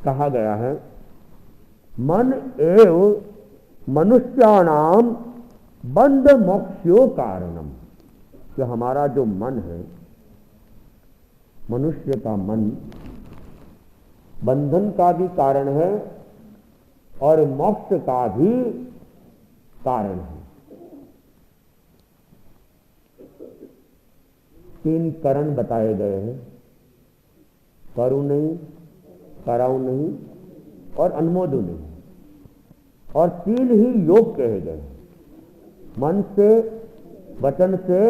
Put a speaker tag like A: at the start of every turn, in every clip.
A: कहा गया है, मन एव मनुष्याणाम बंध मोक्षो कारणम, कि हमारा जो मन है, मनुष्य का मन बंधन का भी कारण है और मोक्ष का भी कारण है। 3 कारण बताए गए हैं, करु नहीं, कराऊ नहीं और अनुमोदु नहीं, और 3 ही योग कहे गए, मन से, वचन से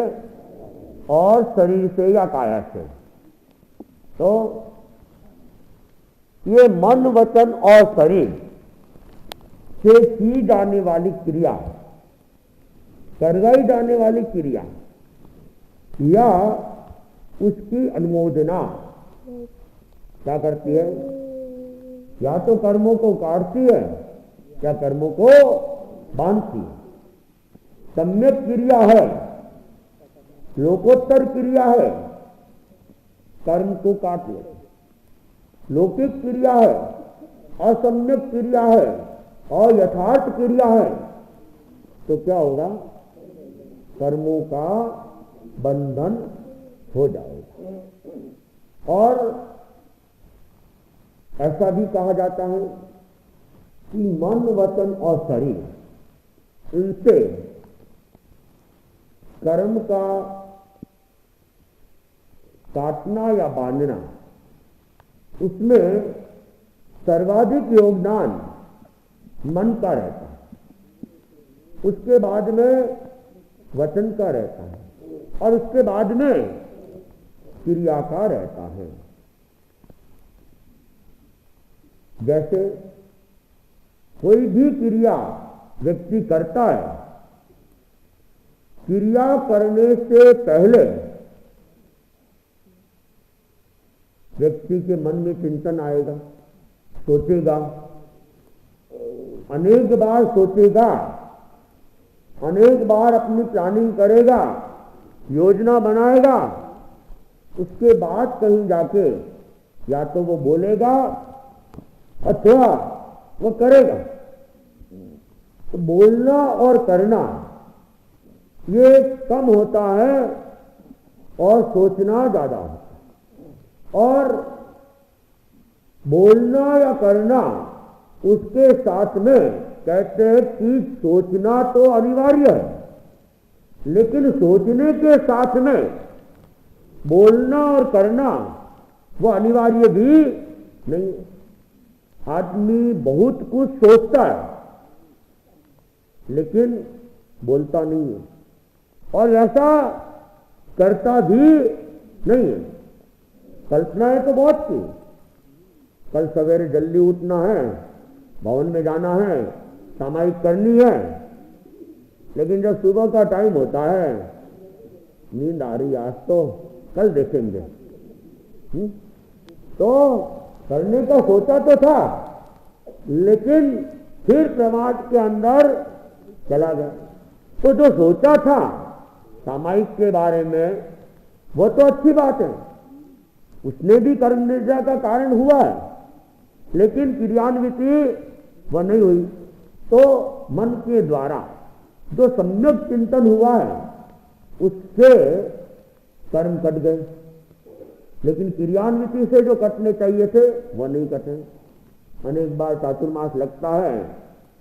A: और शरीर से या काया से। तो ये मन, वचन और शरीर से की जाने वाली क्रिया, करवाई जाने वाली क्रिया या उसकी अनुमोदना क्या करती है? या तो कर्मों को काटती है या कर्मों को बांधती है। सम्यक क्रिया है, लोकोत्तर क्रिया है, कर्म को काट ले। लौकिक क्रिया है, असम्यक क्रिया है और यथार्थ क्रिया है, तो क्या होगा? कर्मों का बंधन हो जाएगा। और ऐसा भी कहा जाता है कि मन, वचन और शरीर, इनसे कर्म का काटना या बांधना, उसमें सर्वाधिक योगदान मन का रहता है, उसके बाद में वचन का रहता है और उसके बाद में क्रिया का रहता है। जैसे कोई भी क्रिया व्यक्ति करता है, क्रिया करने से पहले व्यक्ति के मन में चिंतन आएगा, सोचेगा, अनेक बार सोचेगा, अनेक बार अपनी प्लानिंग करेगा, योजना बनाएगा, उसके बाद कहीं जाके या तो वो बोलेगा अथवा वो करेगा। तो बोलना और करना ये कम होता है और सोचना ज्यादा होता है। और बोलना या करना उसके साथ में कहते हैं कि सोचना तो अनिवार्य है, लेकिन सोचने के साथ में बोलना और करना वो अनिवार्य भी नहीं है। आदमी बहुत कुछ सोचता है लेकिन बोलता नहीं है और ऐसा करता भी नहीं है। कल्पनाएं तो बहुत थी, कल सवेरे जल्दी उठना है, भवन में जाना है, सामायिक करनी है, लेकिन जब सुबह का टाइम होता है, नींद आ रही, आज तो कल देखेंगे। तो करने का सोचा तो था, लेकिन फिर प्रमाद के अंदर चला गया। तो जो सोचा था सामायिक के बारे में वो तो अच्छी बात है, उसने भी कर्म निर्जा का कारण हुआ है, लेकिन क्रियान्विति वह नहीं हुई। तो मन के द्वारा जो सम्यक चिंतन हुआ है उससे कर्म कट गए, लेकिन क्रियान्विति से जो कटने चाहिए थे वह नहीं कटे। अनेक बार चातुर्मास लगता है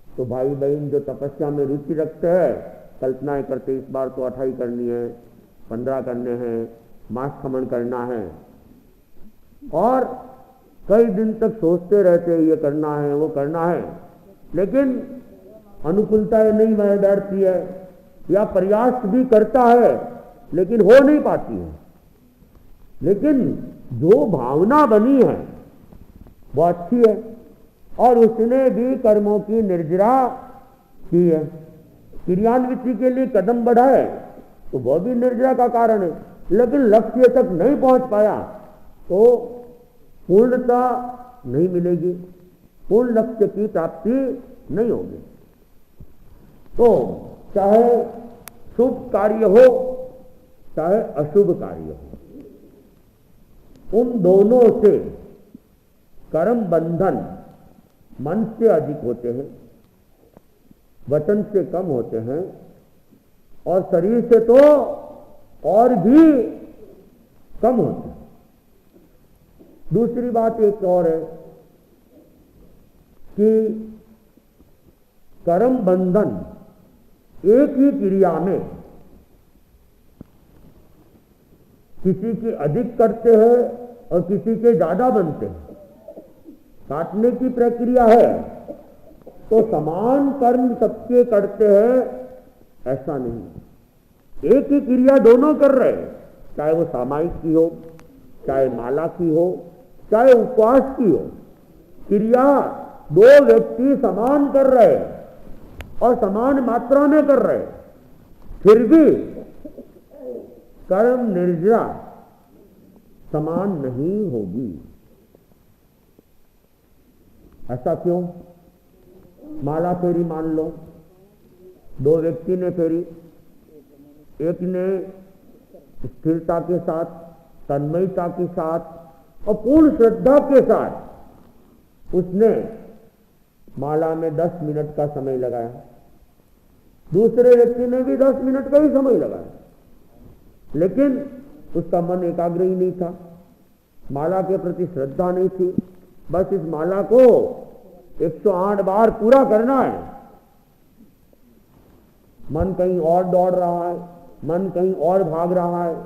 A: तो भाई बहन जो तपस्या में रुचि रखते हैं कल्पनाएं करते, इस बार तो 28 करनी है, 15 करने हैं, मास खमन करना है, और कई दिन तक सोचते रहते ये करना है वो करना है, लेकिन अनुकूलता नहीं बैठती है या प्रयास भी करता है लेकिन हो नहीं पाती है। लेकिन जो भावना बनी है वो अच्छी है और उसने भी कर्मों की निर्जरा की है, क्रियान्विति के लिए कदम बढ़ाए तो वह भी निर्जरा का कारण है, लेकिन लक्ष्य तक नहीं पहुंच पाया तो पूर्णता नहीं मिलेगी, पूर्ण लक्ष्य की प्राप्ति नहीं होगी। तो चाहे शुभ कार्य हो चाहे अशुभ कार्य हो, उन दोनों से कर्म बंधन मन से अधिक होते हैं, वचन से कम होते हैं, और शरीर से तो और भी कम होते हैं। दूसरी बात एक और है कि कर्म बंधन एक ही क्रिया में किसी की अधिक करते हैं और किसी के ज्यादा बनते हैं। काटने की प्रक्रिया है तो समान कर्म सबके करते हैं, ऐसा नहीं। एक ही क्रिया दोनों कर रहे हैं, चाहे वो सामायिक की हो, चाहे माला की हो, चाहे उपवास की हो। क्रिया दो व्यक्ति समान कर रहे हैं और समान मात्रा में कर रहे हैं, फिर भी कर्म निर्जरा समान नहीं होगी। ऐसा क्यों? माला फेरी मान लो, दो व्यक्ति ने फेरी, एक ने स्थिरता के साथ, तन्मयता के साथ और पूर्ण श्रद्धा के साथ उसने माला में 10 मिनट का समय लगाया, दूसरे व्यक्ति ने भी 10 मिनट का ही समय लगाया, लेकिन उसका मन एकाग्र ही नहीं था, माला के प्रति श्रद्धा नहीं थी। बस इस माला को 108 बार पूरा करना है। मन कहीं और दौड़ रहा है, मन कहीं और भाग रहा है,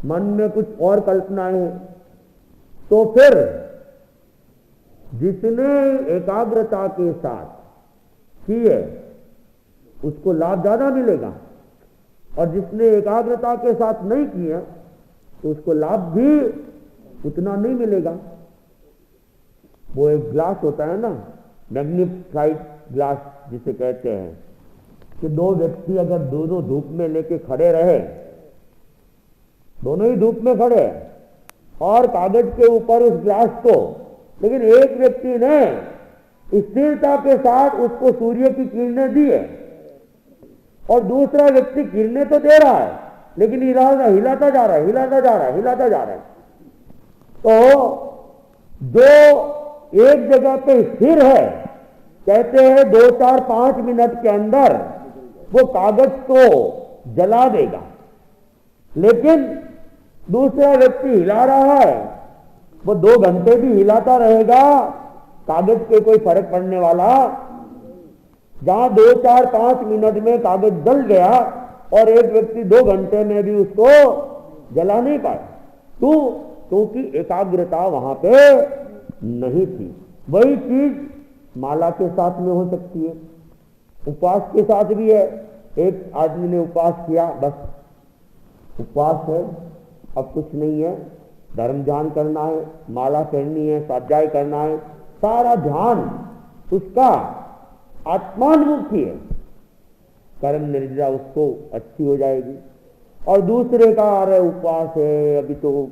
A: मन में कुछ और कल्पनाएं हैं। तो फिर जिसने एकाग्रता के साथ की है उसको लाभ ज्यादा मिलेगा, और जिसने एकाग्रता के साथ नहीं किया तो उसको लाभ भी उतना नहीं मिलेगा। वो एक ग्लास होता है ना, मैग्नीफाइड ग्लास जिसे कहते हैं, कि दो व्यक्ति अगर दोनों धूप में लेके खड़े रहे, दोनों ही धूप में खड़े और कागज के ऊपर उस ग्लास को, लेकिन एक व्यक्ति ने स्थिरता के साथ उसको सूर्य की किरणें दी है और दूसरा व्यक्ति किरणें तो दे रहा है लेकिन हिलाता जा रहा है, हिलाता जा रहा है, हिलाता जा रहा है। तो जो एक जगह पे स्थिर है, कहते हैं 2, 4, 5 मिनट के अंदर वो कागज को जला देगा, लेकिन दूसरा व्यक्ति हिला रहा है, वो 2 घंटे भी हिलाता रहेगा, कागज पे कोई फर्क पड़ने वाला। जहां 2, 4, 5 मिनट में कागज जल गया और एक व्यक्ति 2 घंटे में भी उसको जला नहीं पाया, क्योंकि एकाग्रता वहां पे नहीं थी। वही चीज माला के साथ में हो सकती है, उपवास के साथ भी है। एक आदमी ने उपवास किया, बस उपवास है, अब कुछ नहीं है, धर्म ध्यान करना है, माला फेरनी है, स्वाध्याय करना है, सारा ध्यान उसका आत्मान्मुखी है, कर्म निर्जरा उसको अच्छी हो जाएगी। और दूसरे का अरे उपवास है, अभी तो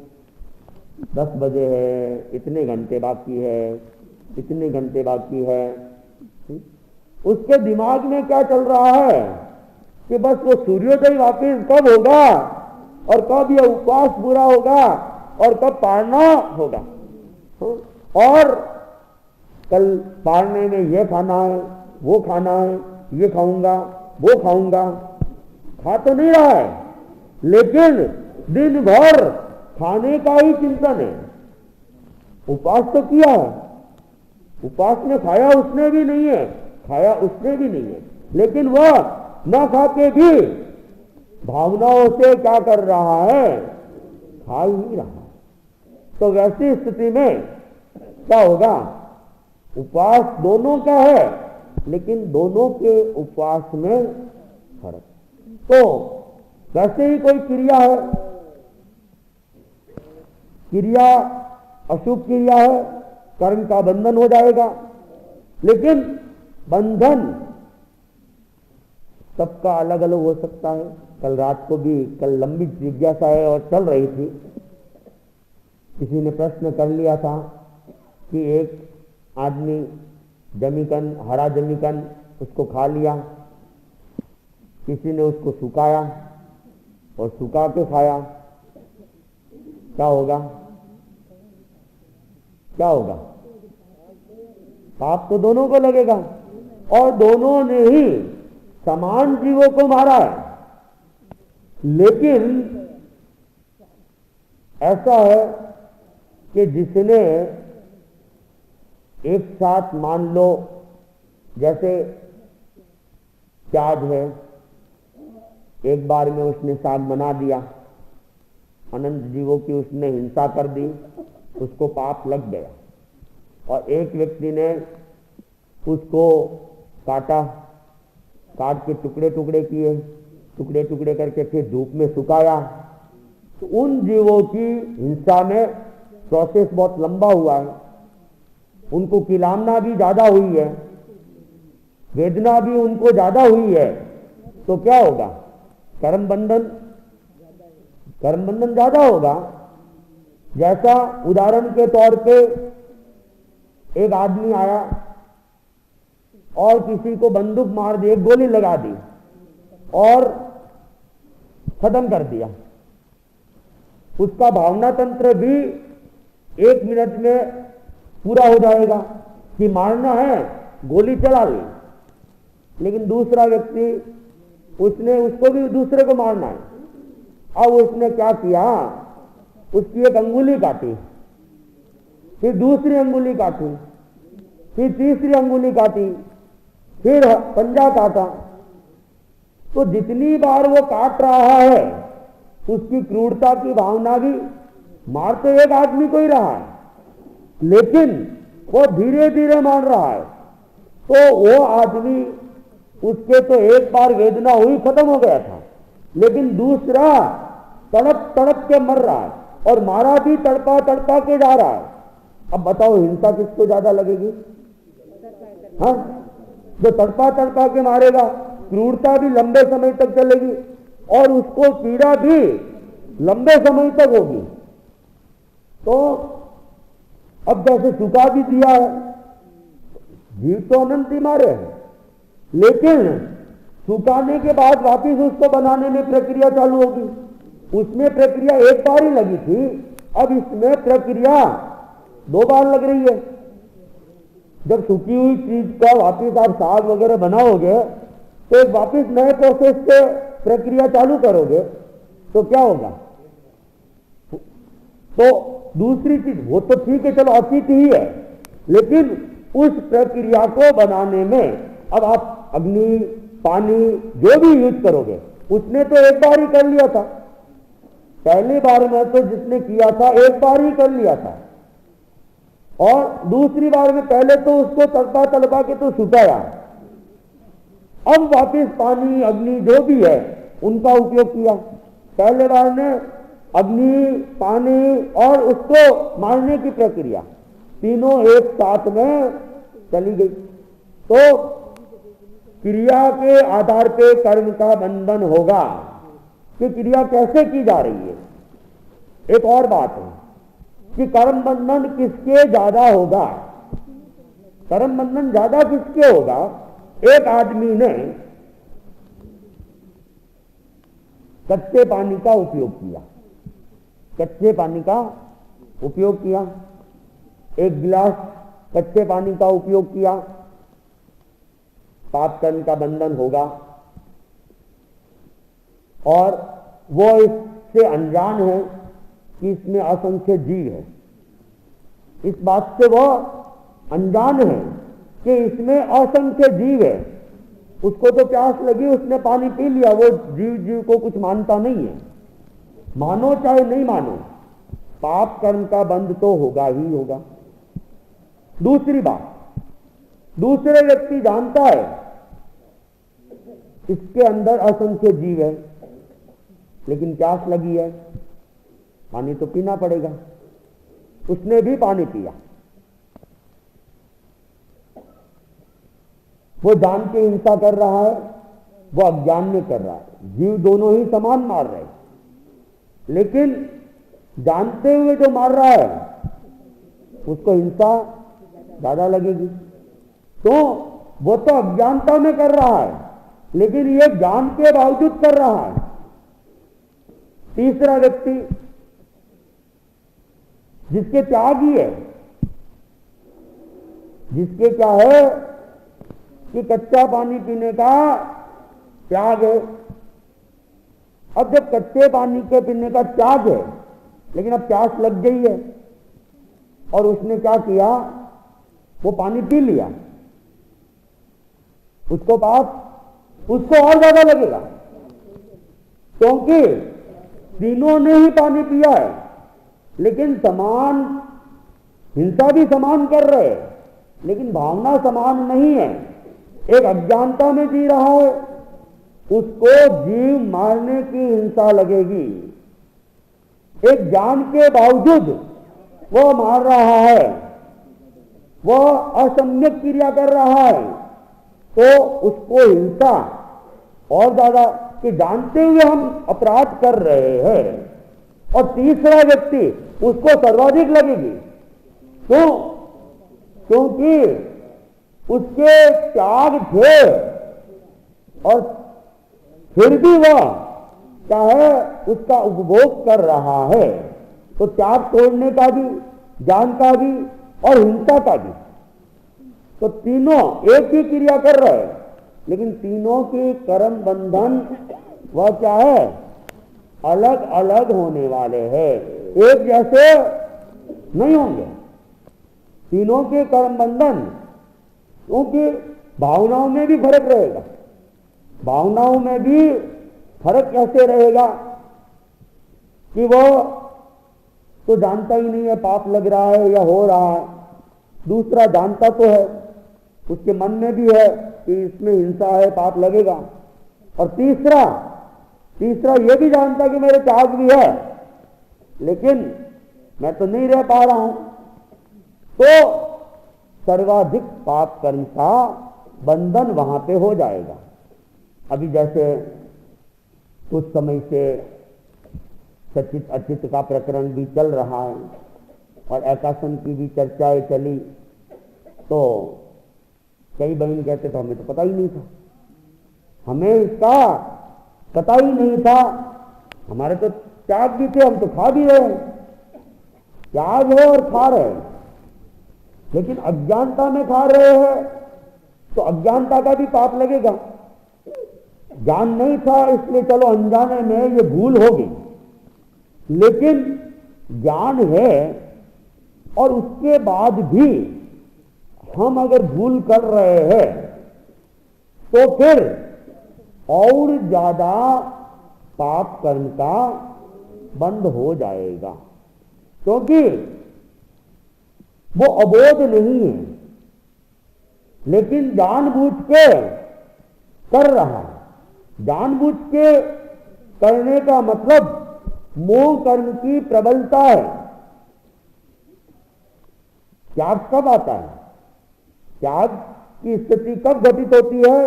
A: 10 बजे है, इतने घंटे बाकी है, इतने घंटे बाकी है, उसके दिमाग में क्या चल रहा है कि बस वो सूर्योदय वापिस कब होगा और कब ये उपवास पूरा होगा और कब पारना होगा, और कल पारने में ये खाना है, वो खाना है, ये खाऊंगा, वो खाऊंगा। खा तो नहीं रहा है, लेकिन दिन भर खाने का ही चिंतन है। उपवास तो किया है, उपवास में खाया उसने भी नहीं है, खाया उसने भी नहीं है, लेकिन वह न खा के भी भावनाओं से क्या कर रहा है, खा ही रहा है। तो वैसी स्थिति में क्या होगा, उपवास दोनों का है, लेकिन दोनों के उपवास में फर्क। तो वैसे ही कोई क्रिया है, क्रिया अशुभ क्रिया है, कर्म का बंधन हो जाएगा, लेकिन बंधन सबका अलग अलग हो सकता है। कल रात को भी, कल लंबी जिज्ञासा है और चल रही थी, किसी ने प्रश्न कर लिया था कि एक आदमी जमीकन, हरा जमीकन उसको खा लिया, किसी ने उसको सुखाया और सुखा के खाया, क्या होगा? क्या होगा? पाप तो दोनों को लगेगा, और दोनों ने ही समान जीवों को मारा है। लेकिन ऐसा है कि जिसने एक साथ, मान लो जैसे प्याज है, एक बार में उसने साग बना दिया, अनंत जीवों की उसने हिंसा कर दी, उसको पाप लग गया। और एक व्यक्ति ने उसको काटा, काट के टुकड़े टुकड़े किए, टुकड़े टुकड़े करके फिर धूप में सुखाया, तो उन जीवों की हिंसा में प्रोसेस बहुत लंबा हुआ है, उनको किलामना भी ज्यादा हुई है, वेदना भी उनको ज्यादा हुई है, तो क्या होगा? कर्म बंधन ज्यादा होगा। जैसा उदाहरण के तौर पे एक आदमी आया और किसी को बंदूक मार दी, एक गोली लगा दी और खत्म कर दिया, उसका भावना तंत्र भी 1 मिनट में पूरा हो जाएगा कि मारना है, गोली चला ली। लेकिन दूसरा व्यक्ति, उसने उसको भी दूसरे को मारना है, अब उसने क्या किया? उसकी एक अंगुली काटी, फिर दूसरी अंगुली काटी, फिर तीसरी अंगुली काटी, फिर पंजा काटा। तो जितनी बार वो काट रहा है, उसकी क्रूरता की भावना भी, मार तो एक आदमी को ही रहा है, लेकिन वो धीरे धीरे मार रहा है। तो वो आदमी, उसके तो एक बार वेदना हुई, खत्म हो गया था, लेकिन दूसरा तड़प तड़प के मर रहा है, और मारा भी तड़पा तड़पा के जा रहा है। अब बताओ हिंसा किसको ज्यादा लगेगी? हाँ, जो तड़पा तड़पा के मारेगा, क्रूरता भी लंबे समय तक चलेगी और उसको पीड़ा भी लंबे समय तक होगी। तो अब जैसे सुखा भी दिया है, जीव तो अनंत ही मारे हैं, लेकिन सुखाने के बाद वापिस उसको बनाने में प्रक्रिया चालू होगी। उसमें प्रक्रिया एक बार ही लगी थी, अब इसमें प्रक्रिया 2 बार लग रही है। जब सूखी हुई चीज का वापिस आप साग वगैरह बनाओगे, तो एक वापिस नए प्रोसेस से प्रक्रिया चालू करोगे, तो क्या होगा? तो दूसरी चीज, वो तो ठीक है, चलो अतीत ही है, लेकिन उस प्रक्रिया को बनाने में अब आप अग्नि, पानी जो भी यूज करोगे, उसने तो एक बार ही कर लिया था, पहली बार में तो जिसने किया था एक बार ही कर लिया था, और दूसरी बार में पहले तो उसको तड़पा तड़पा के तो सुखाया, अब वापिस पानी, अग्नि जो भी है उनका उपयोग किया। पहले बार ने अग्नि, पानी और उसको मारने की प्रक्रिया, तीनों एक साथ में चली गई। तो क्रिया के आधार पे कर्म का बंधन होगा कि क्रिया कैसे की जा रही है। एक और बात है कि कर्म बंधन किसके ज्यादा होगा? कर्म बंधन ज्यादा किसके होगा? एक आदमी ने कच्चे पानी का उपयोग किया, कच्चे पानी का उपयोग किया, एक गिलास कच्चे पानी का उपयोग किया, पाप कर्म का बंधन होगा। और वो इससे अनजान है कि इसमें असंख्य जीव है, इस बात से वो अनजान है कि इसमें असंख्य जीव है। उसको तो प्यास लगी, उसने पानी पी लिया, वो जीव जीव को कुछ मानता नहीं है। मानो चाहे नहीं मानो, पाप कर्म का बंध तो होगा ही होगा। दूसरी बात, दूसरे व्यक्ति जानता है इसके अंदर असंख्य जीव है, लेकिन प्यास लगी है, पानी तो पीना पड़ेगा, उसने भी पानी पिया। वो जान के हिंसा कर रहा है, वो अज्ञान में कर रहा है। जीव दोनों ही समान मार रहे हैं, लेकिन जानते हुए जो मार रहा है उसको हिंसा ज्यादा लगेगी। तो वो तो अज्ञानता में कर रहा है, लेकिन ये ज्ञान के बावजूद कर रहा है। तीसरा व्यक्ति जिसके त्यागी है, जिसके क्या है कि कच्चा पानी पीने का त्याग है। अब जब कच्चे पानी के पीने का त्याग है, लेकिन अब प्यास लग गई है और उसने क्या किया, वो पानी पी लिया, उसको पाप उसको और ज्यादा लगेगा, क्योंकि तीनों ने ही पानी पिया है, लेकिन समान हिंसा भी समान कर रहे हैं, लेकिन भावना समान नहीं है। एक अज्ञानता में जी रहा है, उसको जीव मारने की हिंसा लगेगी। एक ज्ञान के बावजूद वो मार रहा है, वो असम्यक क्रिया कर रहा है, तो उसको हिंसा और ज्यादा कि जानते हुए हम अपराध कर रहे हैं। और तीसरा व्यक्ति उसको सर्वाधिक लगेगी। क्यों? क्योंकि उसके त्याग थे और फिर भी वह क्या है, उसका उपभोग कर रहा है। तो त्याग तोड़ने का भी, ज्ञान का भी और हिंसा का भी, तो तीनों एक ही क्रिया कर रहे हैं, लेकिन तीनों के कर्म बंधन वह क्या है, अलग अलग होने वाले हैं, एक जैसे नहीं होंगे तीनों के कर्म बंधन। क्योंकि भावनाओं में भी फर्क रहेगा। भावनाओं में भी फर्क कैसे रहेगा कि वो तो जानता ही नहीं है पाप लग रहा है या हो रहा है, दूसरा जानता तो है, उसके मन में भी है कि इसमें हिंसा है, पाप लगेगा, और तीसरा ये भी जानता कि मेरे त्याग भी है, लेकिन मैं तो नहीं रह पा रहा हूं। तो सर्वाधिक पाप कर्म का बंधन वहां पे हो जाएगा। अभी जैसे कुछ समय से सचित अचित का प्रकरण भी चल रहा है और एकासन की भी चर्चाएं चली, तो कई बहन कहते थे हमें तो पता ही नहीं था, हमें इसका पता ही नहीं था, हमारे तो त्याग भी थे, हम तो खा भी रहे हैं, त्याग है और खा रहे हैं, लेकिन अज्ञानता में खा रहे हैं तो अज्ञानता का भी पाप लगेगा। ज्ञान नहीं था इसलिए चलो अनजाने में ये भूल होगी, लेकिन ज्ञान है और उसके बाद भी हम अगर भूल कर रहे हैं तो फिर और ज्यादा पाप कर्म का बंद हो जाएगा, क्योंकि वो अबोध नहीं है, लेकिन जानबूझ के कर रहा है। जानबूझ के करने का मतलब मोह कर्म की प्रबलता है। त्याग कब आता है? त्याग की स्थिति कब घटित होती है?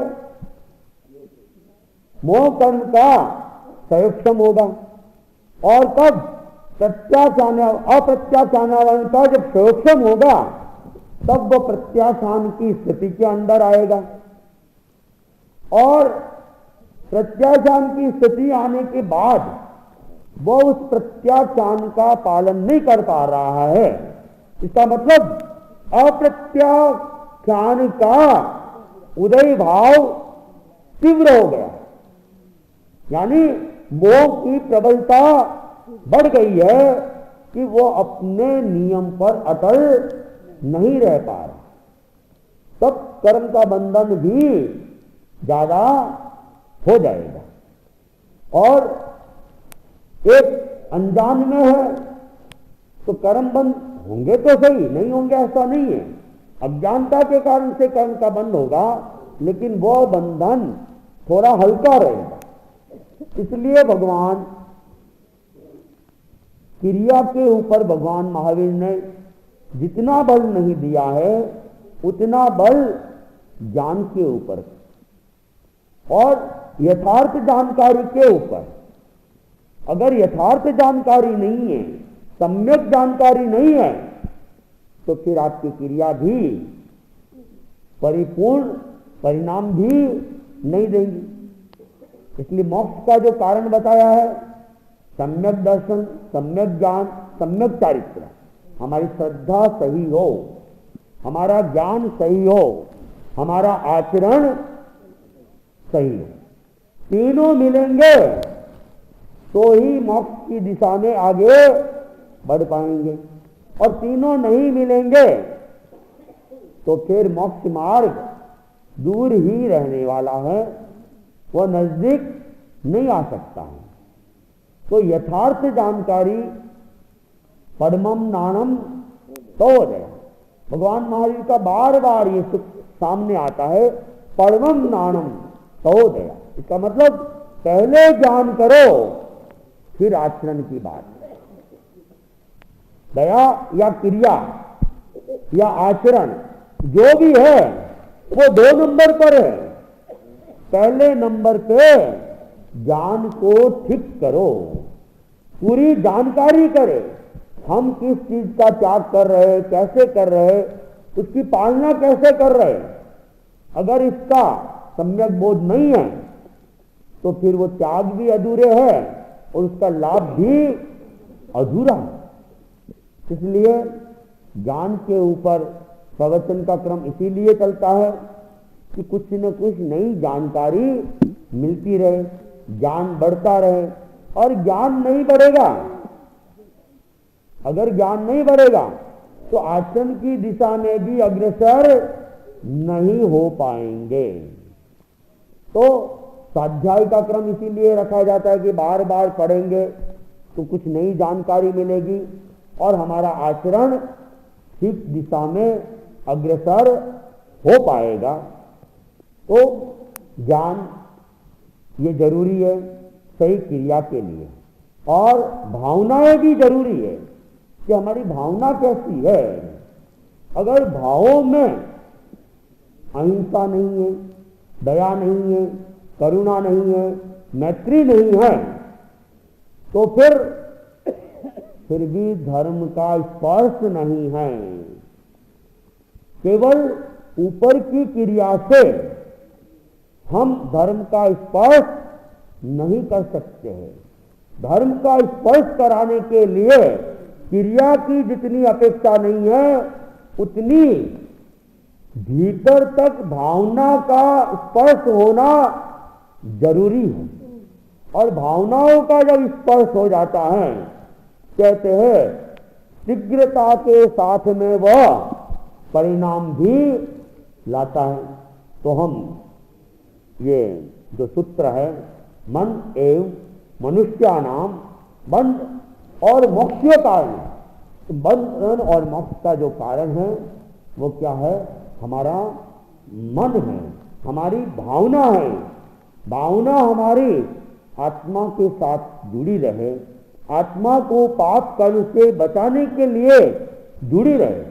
A: मोह कर्म का संयक्षम होगा, और कब? अप्रत्याचान का जब संयक्षम होगा तब वो प्रत्याचान की स्थिति के अंदर आएगा, और प्रत्याचान की स्थिति आने के बाद वो उस प्रत्याचान का पालन नहीं कर पा रहा है। इसका मतलब अप्रत्याख्यान का उदय भाव तीव्र हो गया, यानी मोह की प्रबलता बढ़ गई है कि वो अपने नियम पर अटल नहीं रह पा रहा, तब कर्म का बंधन भी ज्यादा हो जाएगा। और एक अनजान में है तो कर्म बंद होंगे तो सही, नहीं होंगे ऐसा नहीं है, अज्ञानता के कारण से कर्म का बंद होगा, लेकिन वो बंधन थोड़ा हल्का रहेगा। इसलिए भगवान क्रिया के ऊपर भगवान महावीर ने जितना बल नहीं दिया है उतना बल ज्ञान के ऊपर और यथार्थ जानकारी के ऊपर। अगर यथार्थ जानकारी नहीं है, सम्यक जानकारी नहीं है, तो फिर आपकी क्रिया भी परिपूर्ण परिणाम भी नहीं देंगी। इसलिए मोक्ष का जो कारण बताया है, सम्यक दर्शन, सम्यक ज्ञान, सम्यक चारित्र, हमारी श्रद्धा सही हो हमारा ज्ञान सही हो, हमारा आचरण सही हो, तीनों मिलेंगे तो ही मोक्ष की दिशा में आगे बढ़ पाएंगे। और तीनों नहीं मिलेंगे तो फिर मोक्ष मार्ग दूर ही रहने वाला है, वह नजदीक नहीं आ सकता है। तो यथार्थ जानकारी परमम नानम तोदय, भगवान महावीर का बार बार ये सामने आता है, परमम नानम तोदय। इसका मतलब पहले ज्ञान करो फिर आचरण की बात। दया या क्रिया या आचरण जो भी है वो 2 नंबर पर है। पहले नंबर पे ज्ञान को ठीक करो, पूरी जानकारी करे, हम किस चीज का त्याग कर रहे, कैसे कर रहे, उसकी पालना कैसे कर रहे। अगर इसका सम्यक बोध नहीं है तो फिर वो त्याग भी अधूरे है और उसका लाभ भी अधूरा है। इसलिए ज्ञान के ऊपर प्रवचन का क्रम इसीलिए चलता है कि कुछ न कुछ नई जानकारी मिलती रहे, ज्ञान बढ़ता रहे। और ज्ञान नहीं बढ़ेगा, अगर ज्ञान नहीं बढ़ेगा तो आचरण की दिशा में भी अग्रसर नहीं हो पाएंगे। तो स्वाध्याय का क्रम इसीलिए रखा जाता है कि बार बार पढ़ेंगे तो कुछ नई जानकारी मिलेगी और हमारा आचरण ठीक दिशा में अग्रसर हो पाएगा। तो ज्ञान ये जरूरी है सही क्रिया के लिए, और भावनाएं भी जरूरी है कि हमारी भावना कैसी है। अगर भावों में अहिंसा नहीं है, दया नहीं है, करुणा नहीं है, मैत्री नहीं है, तो फिर भी धर्म का स्पर्श नहीं है। केवल ऊपर की क्रिया से हम धर्म का स्पर्श नहीं कर सकते हैं। धर्म का स्पर्श कराने के लिए क्रिया की जितनी अपेक्षा नहीं है उतनी भीतर तक भावना का स्पर्श होना जरूरी है। और भावनाओं का जब स्पर्श हो जाता है, कहते हैं शीघ्रता के साथ में वह परिणाम भी लाता है। तो हम ये जो सूत्र है मन एवं मनुष्यानाम बंध और मोक्ष कारण, तो बंधन और मोक्ष का जो कारण है वो क्या है? हमारा मन है, हमारी भावना है। भावना हमारी आत्मा के साथ जुड़ी रहे, आत्मा को पाप कर्म से बचाने के लिए जुड़ी रहे।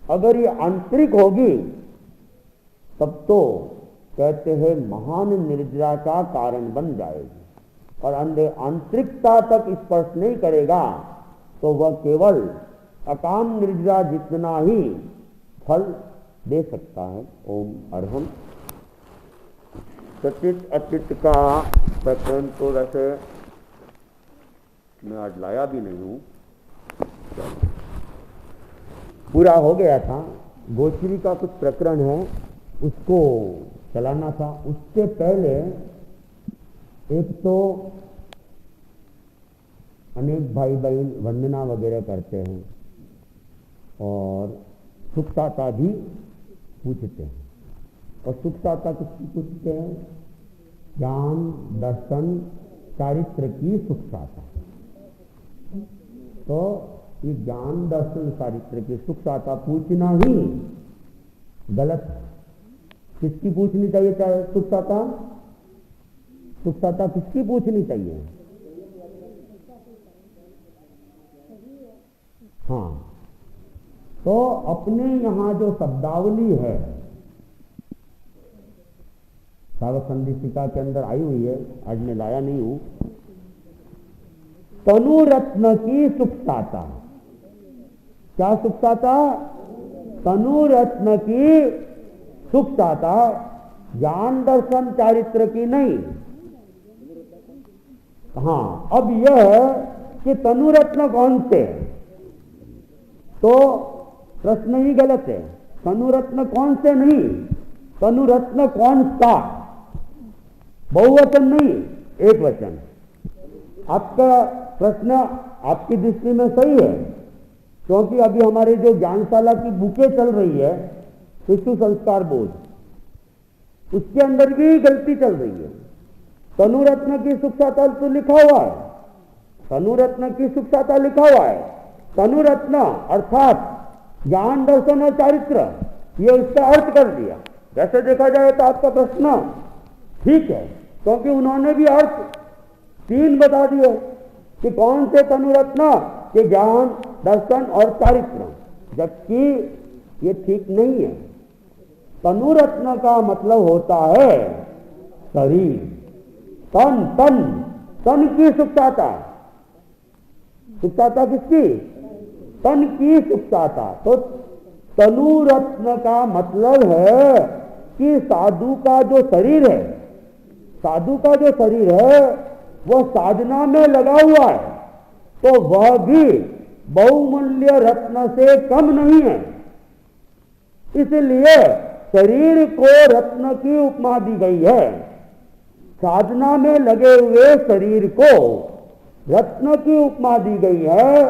A: अगर ये आंतरिक होगी तब तो कहते हैं महान निर्जरा का कारण बन जाएगी। और आंतरिकता तक स्पर्श नहीं करेगा तो वह केवल अकाम निर्जरा जितना ही फल दे सकता है। ओम अर्हम। सचित अचित का प्रकरण तो वैसे मैं आज लाया भी नहीं हूं, पूरा हो गया था। गोचरी का कुछ प्रकरण है उसको चलाना था। उससे पहले एक तो अनेक भाई बहन वंदना वगैरह करते हैं और सुखताता भी पूछते हैं। और सुखताता किसकी पूछते हैं? ज्ञान दर्शन चारित्र की सुखताता। तो ये ज्ञान दर्शन चारित्र की सुखताता पूछना ही गलत है। किसकी पूछनी चाहिए सुखताता? सुखताता किसकी पूछनी चाहिए? हाँ, तो अपने यहां जो शब्दावली है सागर संधिशिका के अंदर आई हुई है, आज मैं लाया नहीं हूं। तनु रत्न की सुखताता। क्या सुखताता? तनु रत्न की सुखताता, ज्ञान दर्शन चारित्र की नहीं। हाँ, अब यह है कि तनु रत्न कौन से? तो प्रश्न ही गलत है। तनुरत्न कौन से नहीं, तनुरत्न कौन सा, बहुवचन नहीं, एक वचन। आपका प्रश्न आपकी दृष्टि में सही है, क्योंकि अभी हमारी जो ज्ञानशाला की बुकें चल रही है, शिशु संस्कार बोध, उसके अंदर भी गलती चल रही है। तनुरत्न की शिक्षाता तो लिखा हुआ है, तनुरत्न की शिक्षाता लिखा हुआ है। तनुरत्न अर्थात ज्ञान, दर्शन और चारित्र, ये उसका अर्थ कर दिया। वैसे देखा जाए तो आपका प्रश्न ठीक है, क्योंकि उन्होंने भी अर्थ 3 बता दिए कि कौन से तनुरत्न के ज्ञान, दर्शन और चारित्र, जबकि ये ठीक नहीं है। तनुरत्न का मतलब होता है शरीर, तन, तन, तन की सुखताता। सुखताता किसकी? तन की सुखताता। तो तनुरत्न का मतलब है कि साधु का जो शरीर है, साधु का जो शरीर है वह साधना में लगा हुआ है, तो वह भी बहुमूल्य रत्न से कम नहीं है। इसलिए शरीर को रत्न की उपमा दी गई है। साधना में लगे हुए शरीर को रत्न की उपमा दी गई है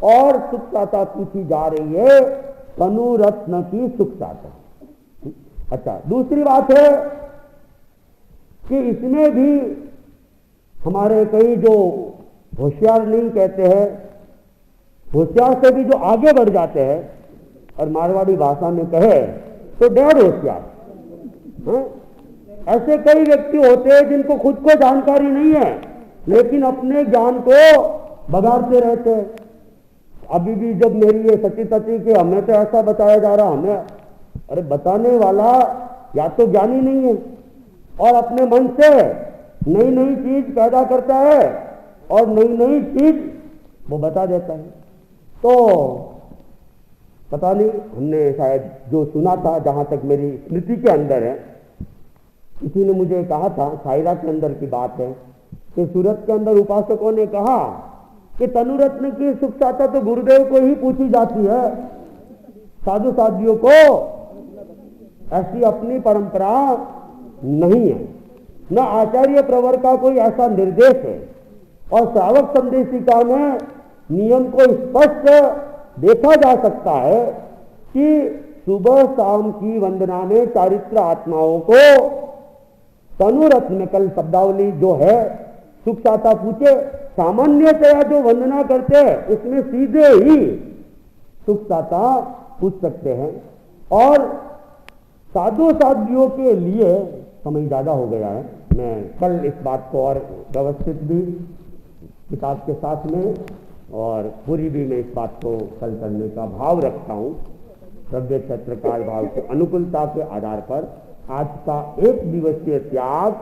A: और सुखताता पूछी जा रही है, तनुरत्न की सुखताता। अच्छा, दूसरी बात है कि इसमें भी हमारे कई जो होशियार नहीं कहते हैं, होशियार से भी जो आगे बढ़ जाते हैं, और मारवाड़ी भाषा में कहे तो डेढ़ होशियार, ऐसे कई व्यक्ति होते हैं जिनको खुद को जानकारी नहीं है, लेकिन अपने ज्ञान को बगाड़ते रहते हैं। अभी भी जब मेरी ये सची तची कि हमें तो ऐसा बताया जा रहा, हमें, अरे बताने वाला या तो ज्ञानी नहीं है और अपने मन से नई नई चीज पैदा करता है और नई नई चीज वो बता देता है। तो पता नहीं, हमने शायद जो सुना था, जहां तक मेरी स्मृति के अंदर है, किसी ने मुझे कहा था, शायरा के अंदर की बात है, कि सूरत के अंदर उपासकों ने कहा कि तनुरत्न की सुखताता तो गुरुदेव को ही पूछी जाती है, साधु साधियों को ऐसी अपनी परंपरा नहीं है, न आचार्य प्रवर का कोई ऐसा निर्देश है, और श्रावक संदेशिका में नियम को स्पष्ट देखा जा सकता है कि सुबह शाम की वंदना में चारित्र आत्माओं को तनुरत्न में, कल शब्दावली जो है सुखताता पूछे, सामान्यतया जो वंदना करते हैं उसमें सीधे ही सुखताता पूछ सकते हैं। और साधु साधियों के लिए समय ज्यादा हो गया है, मैं कल इस बात को और व्यवस्थित भी किताब के साथ में और पूरी भी मैं इस बात को कल करने का भाव रखता हूँ, द्रव्य छत्रकाल भाव के अनुकूलता के आधार पर। आज का 1 दिवसीय त्याग